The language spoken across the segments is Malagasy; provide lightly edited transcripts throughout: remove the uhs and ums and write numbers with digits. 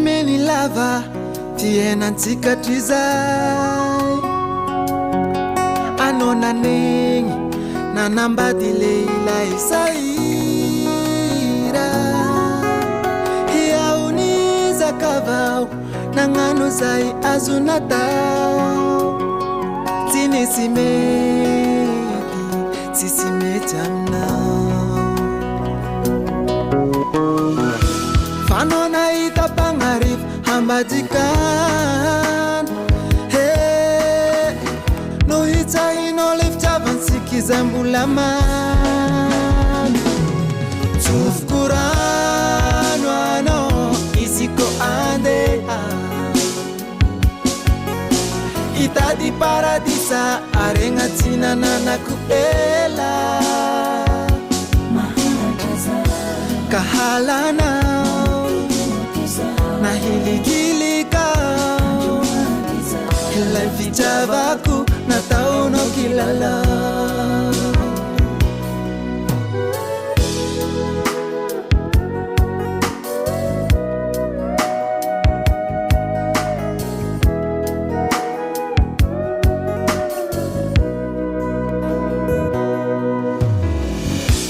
meni lava tienantikatrizay anonanegny nanambady leilay saira hiaonizakavao nagnano zay azo natao tsy nisy mety tsisy mety aminao fanao nahita mpagnarivo hambadikany no hitsahinao le fitiavantsika izay mbola mamy tsofoko rano anao izy ko andeha hitady paradisa aregnatsy nananako ela kahalanao nahilikilikao ilay fitiavako nataonao kilalao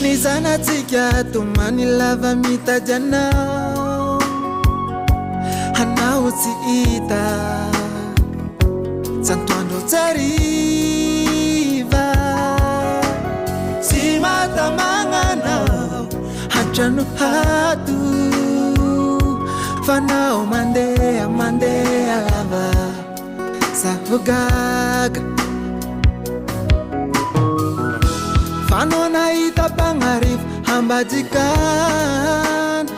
nizanatsika tumani lava mitady anao anao tsy hita santoandro tsariva tsy matamagnanao hatrano hato fanao mandeha mandeha lava zaho gaga fanao nahita mpagnarivo hambadikany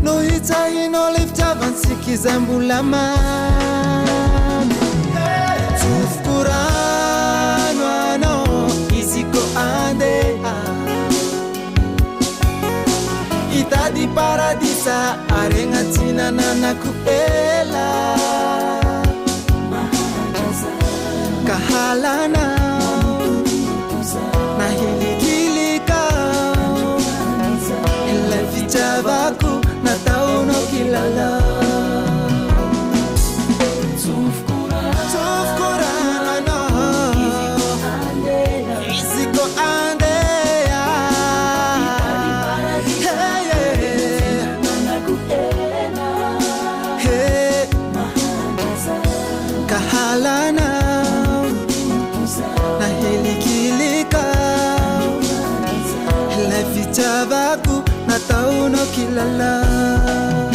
no hitsahinao le fitiavantsika izay mbola mamy tsofoko rano anao izy ko andeha hitady paradisa aregnatsy nananako ela kahalanao nahilikilikao ilay fitiavako nataonao kilalao tsofoko rano anao izy ko andeha kahalanao nahilikilikao ilay fitiavako nataonao kilalao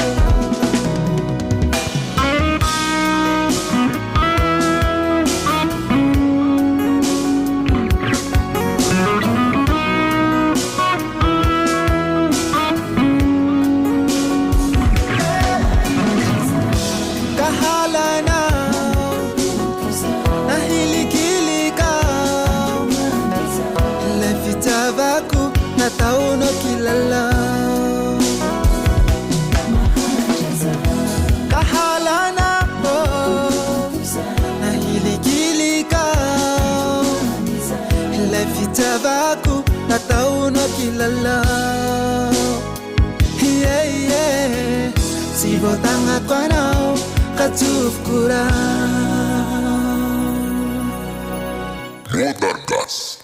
kahalanao nahilikilikao ilay fitiavako nataonao kilalao kahalanao nahilikilikao ilay fitiavako nataonao kilalao tsy voatagnako anao ka tsofoko rano Modern Gas.